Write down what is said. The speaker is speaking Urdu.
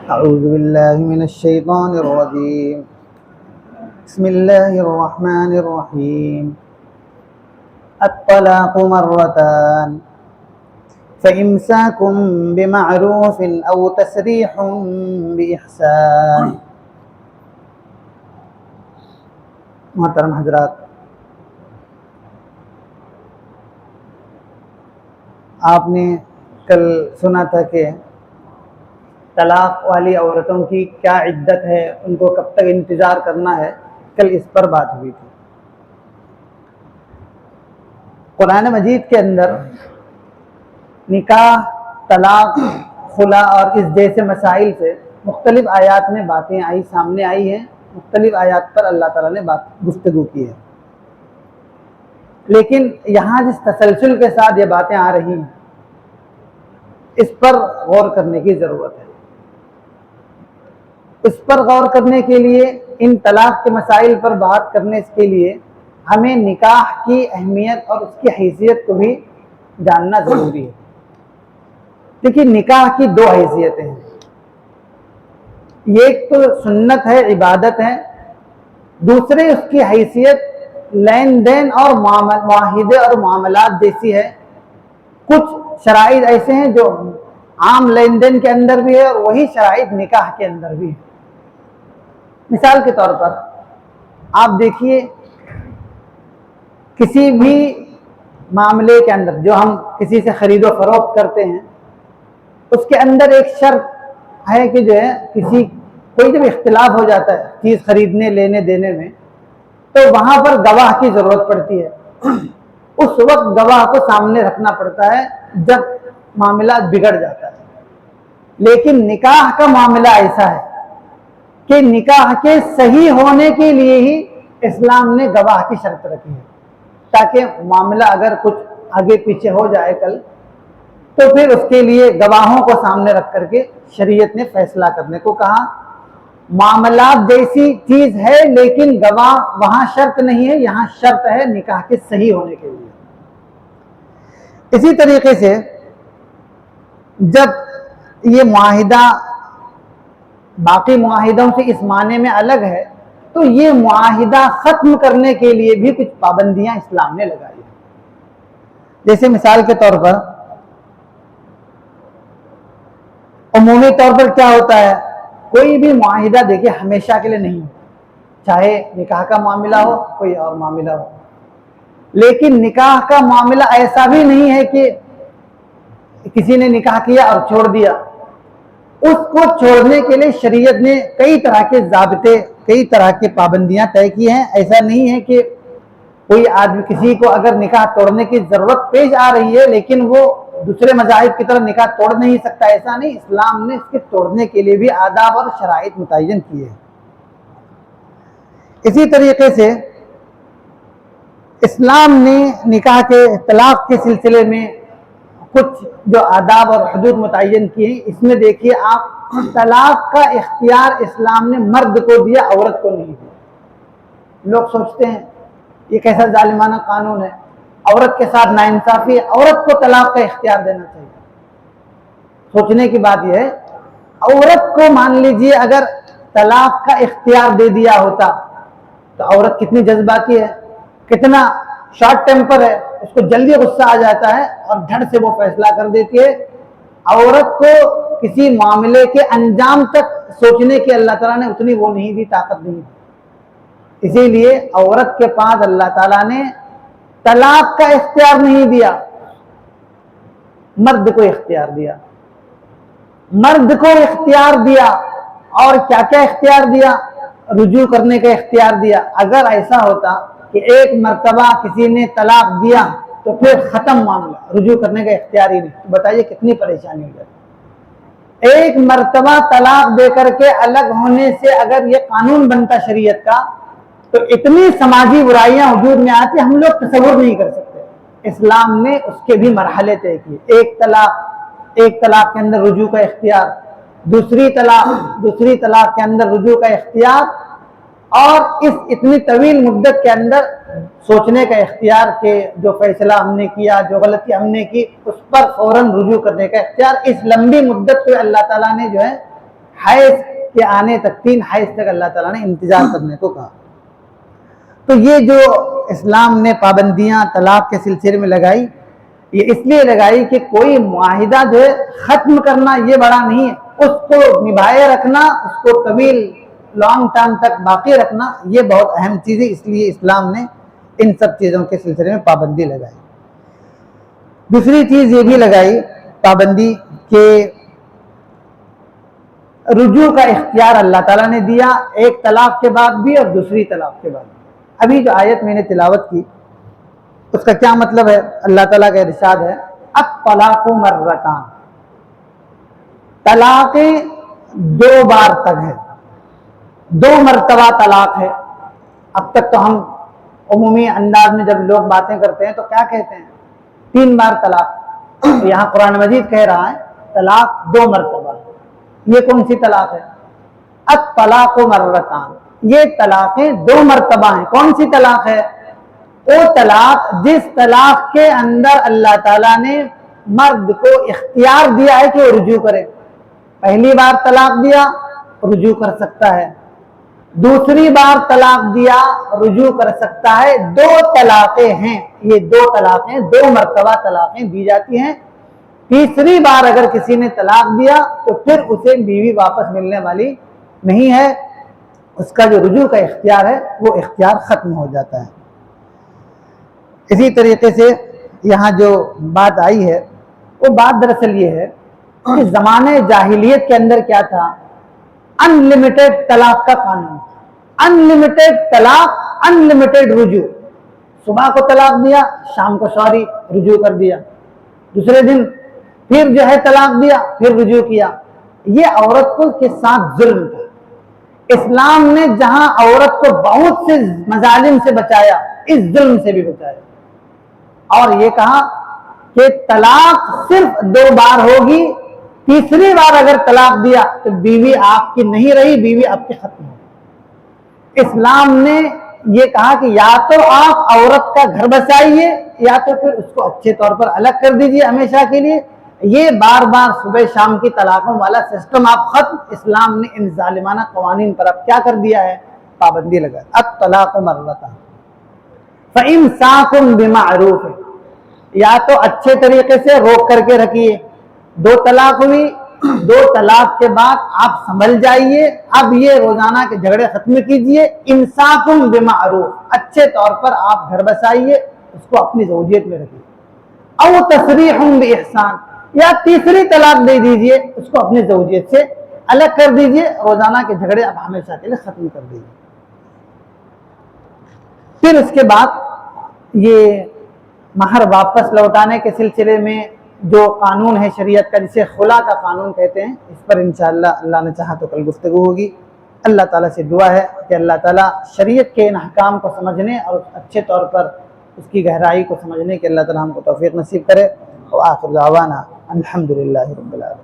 أعوذ بالله من الشيطان الرجيم بسم الله الرحمن الرحيم الطلاق مرتان فإمساك بمعروف أو تسريح بإحسان. محترم حضرات، آپ نے کل سنا تھا کہ طلاق والی عورتوں کی کیا عدت ہے، ان کو کب تک انتظار کرنا ہے. کل اس پر بات ہوئی تھی. قرآن مجید کے اندر نکاح، طلاق، خلا اور اس جیسے مسائل سے مختلف آیات میں باتیں سامنے آئی ہیں. مختلف آیات پر اللہ تعالیٰ نے گفتگو کی ہے، لیکن یہاں جس تسلسل کے ساتھ یہ باتیں آ رہی ہیں اس پر غور کرنے کی ضرورت ہے. اس پر غور کرنے کے لیے، ان طلاق کے مسائل پر بات کرنے کے لیے ہمیں نکاح کی اہمیت اور اس کی حیثیت کو بھی جاننا ضروری ہے. دیکھیے، نکاح کی دو حیثیتیں ہیں. ایک تو سنت ہے، عبادت ہے. دوسری اس کی حیثیت لین دین اور معاہدے اور معاملات جیسی ہے. کچھ شرائط ایسے ہیں جو عام لین دین کے اندر بھی ہے اور وہی شرائط نکاح کے اندر بھی ہے. مثال کے طور پر آپ دیکھیے، کسی بھی معاملے کے اندر جو ہم کسی سے خرید و فروخت کرتے ہیں، اس کے اندر ایک شرط ہے کہ جو ہے کوئی جب اختلاف ہو جاتا ہے چیز خریدنے لینے دینے میں، تو وہاں پر گواہ کی ضرورت پڑتی ہے. اس وقت گواہ کو سامنے رکھنا پڑتا ہے جب معاملہ بگڑ جاتا ہے. لیکن نکاح کا معاملہ ایسا ہے کہ نکاح کے صحیح ہونے کے لیے ہی اسلام نے گواہ کی شرط رکھی ہے، تاکہ معاملہ اگر کچھ آگے پیچھے ہو جائے کل، تو پھر اس کے لیے گواہوں کو سامنے رکھ کر کے شریعت نے فیصلہ کرنے کو کہا. معاملات جیسی چیز ہے لیکن گواہ وہاں شرط نہیں ہے، یہاں شرط ہے نکاح کے صحیح ہونے کے لیے. اسی طریقے سے جب یہ معاہدہ باقی معاہدوں سے اس معنی میں الگ ہے، تو یہ معاہدہ ختم کرنے کے لیے بھی کچھ پابندیاں اسلام نے لگائی ہیں. جیسے مثال کے طور پر عمومی طور پر کیا ہوتا ہے، کوئی بھی معاہدہ دیکھیں ہمیشہ کے لیے نہیں، چاہے نکاح کا معاملہ ہو کوئی اور معاملہ ہو. لیکن نکاح کا معاملہ ایسا بھی نہیں ہے کہ کسی نے نکاح کیا اور چھوڑ دیا. اس کو چھوڑنے کے لیے شریعت نے کئی طرح کے ضابطے، کئی طرح کے پابندیاں طے کی ہیں. ایسا نہیں ہے کہ کوئی آدمی کسی کو اگر نکاح توڑنے کی ضرورت پیش آ رہی ہے لیکن وہ دوسرے مذاہب کی طرح نکاح توڑ نہیں سکتا، ایسا نہیں. اسلام نے اس کے توڑنے کے لیے بھی آداب اور شرائط متعین کیے ہیں. اسی طریقے سے اسلام نے نکاح کے طلاق کے سلسلے میں کچھ جو آداب اور حدود متعین کیے ہیں. اس میں دیکھیے آپ، طلاق کا اختیار اسلام نے مرد کو دیا، عورت کو نہیں دیا. لوگ سوچتے ہیں یہ کیسا ظالمانہ قانون ہے، عورت کے ساتھ ناانصافی ہے، عورت کو طلاق کا اختیار دینا چاہیے. سوچنے کی بات یہ ہے، عورت کو مان لیجئے اگر طلاق کا اختیار دے دیا ہوتا تو عورت کتنی جذباتی ہے، کتنا شارٹ ٹیمپر ہے، اس کو جلدی غصہ آ جاتا ہے اور دھڑ سے وہ فیصلہ کر دیتی ہے. عورت کو کسی معاملے کے انجام تک سوچنے کی اللہ تعالیٰ نے اتنی وہ نہیں دی، طاقت نہیں دی. اسی لیے عورت کے پاس اللہ تعالیٰ نے طلاق کا اختیار نہیں دیا، مرد کو اختیار دیا. مرد کو اختیار دیا، اور کیا کیا اختیار دیا؟ رجوع کرنے کا اختیار دیا. اگر ایسا ہوتا کہ ایک مرتبہ کسی نے طلاق دیا تو پھر ختم معاملہ، رجوع کرنے کا اختیار ہی نہیں، تو بتائیے کتنی پریشانی ہو جاتی. ایک مرتبہ طلاق دے کر کے الگ ہونے سے اگر یہ قانون بنتا شریعت کا، تو اتنی سماجی برائیاں وجود میں آتی ہم لوگ تصور نہیں کر سکتے. اسلام نے اس کے بھی مرحلے طے کیے. ایک طلاق کے اندر رجوع کا اختیار، دوسری طلاق کے اندر رجوع کا اختیار، اور اس اتنی طویل مدت کے اندر سوچنے کا اختیار کہ جو فیصلہ ہم نے کیا، جو غلطی ہم نے کی، اس پر فوراً رجوع کرنے کا اختیار. اس لمبی مدت کو اللہ تعالیٰ نے جو ہے حیض کے آنے تک، 3 حیض تک اللہ تعالیٰ نے انتظار کرنے کو کہا۔ تو یہ جو اسلام نے پابندیاں طلاق کے سلسلے میں لگائی، یہ اس لیے لگائی کہ کوئی معاہدہ جو ہے ختم کرنا یہ بڑا نہیں ہے، اس کو نبھائے رکھنا، اس کو طویل لانگ ٹرم تک باقی رکھنا یہ بہت اہم چیز ہے، اس لیے اسلام نے ان سب چیزوں کے سلسلے میں پابندی لگائی۔ دوسری چیز یہ بھی لگائی پابندی کہ رجوع کا اختیار اللہ تعالیٰ نے دیا، ایک طلاق کے بعد بھی اور دوسری طلاق کے بعد بھی۔ ابھی جو آیت میں نے تلاوت کی اس کا کیا مطلب ہے؟ اللہ تعالیٰ کا ارشاد ہے الطلاق مرتان، طلاق 2 بار تک ہے، 2 مرتبہ طلاق ہے۔ اب تک تو ہم عمومی انداز میں جب لوگ باتیں کرتے ہیں تو کیا کہتے ہیں؟ 3 بار طلاق۔ یہاں قرآن مجید کہہ رہا ہے طلاق 2 مرتبہ۔ یہ کون سی طلاق ہے؟ الطلاق مرتان، یہ طلاقیں 2 مرتبہ ہیں۔ کون سی طلاق ہے؟ وہ طلاق جس طلاق کے اندر اللہ تعالیٰ نے مرد کو اختیار دیا ہے کہ وہ رجوع کرے۔ پہلی بار طلاق دیا رجوع کر سکتا ہے، دوسری بار طلاق دیا رجوع کر سکتا ہے۔ 2 طلاقیں ہیں، یہ 2 طلاقیں 2 مرتبہ طلاقیں دی جاتی ہیں۔ تیسری بار اگر کسی نے طلاق دیا تو پھر اسے بیوی واپس ملنے والی نہیں ہے، اس کا جو رجوع کا اختیار ہے وہ اختیار ختم ہو جاتا ہے۔ اسی طریقے سے یہاں جو بات آئی ہے وہ بات دراصل یہ ہے کہ زمانے جاہلیت کے اندر کیا تھا؟ انلمیٹڈ طلاق کا قانون، انلمیٹڈ طلاق، انلمیٹڈ رجوع۔ صبح کو طلاق دیا، شام کو سوری رجوع کر دیا، دوسرے دن پھر جو ہے طلاق دیا، پھر رجوع کیا۔ یہ عورت کو کے ساتھ ظلم تھا۔ اسلام نے جہاں عورت کو بہت سے مظالم سے بچایا، اس ظلم سے بھی بچایا، اور یہ کہا کہ طلاق صرف 2 بار ہوگی، تیسری بار اگر طلاق دیا تو بیوی آپ کی نہیں رہی، بیوی آپ کی ختم ہو۔ اسلام نے یہ کہا کہ یا تو آپ عورت کا گھر بسائیے یا تو پھر اس کو اچھے طور پر الگ کر دیجیے ہمیشہ کے لیے۔ یہ بار بار صبح شام کی طلاقوں والا سسٹم آپ ختم۔ اسلام نے ان ظالمانہ قوانین پر اب کیا کر دیا ہے؟ پابندی لگا۔ الطلاق مرتان فإمساک بمعروف، یا تو اچھے طریقے سے روک کر کے رکھیے۔ 2 طلاق ہوئی، 2 طلاق کے بعد آپ سنبھل جائیے، اب یہ روزانہ کے جھگڑے ختم کیجئے۔ امساک بمعروف، اچھے طور پر آپ گھر بسائیے، اس کو اپنی زوجیت میں رکھیے۔ او تسریح بإحسان، یا تیسری طلاق دے دیجئے، اس کو اپنی زوجیت سے الگ کر دیجئے، روزانہ کے جھگڑے اب ہمیشہ کے لیے ختم کر دیجئے۔ پھر اس کے بعد یہ مہر واپس لوٹانے کے سلسلے میں جو قانون ہے شریعت کا، جسے خلا کا قانون کہتے ہیں، اس پر انشاءاللہ اللہ نے چاہا تو کل گفتگو ہوگی۔ اللہ تعالیٰ سے دعا ہے کہ اللہ تعالیٰ شریعت کے ان احکام کو سمجھنے اور اچھے طور پر اس کی گہرائی کو سمجھنے کے اللہ تعالیٰ ہم کو توفیق نصیب کرے۔ وآخر دعوانا الحمدللہ رب العالمین۔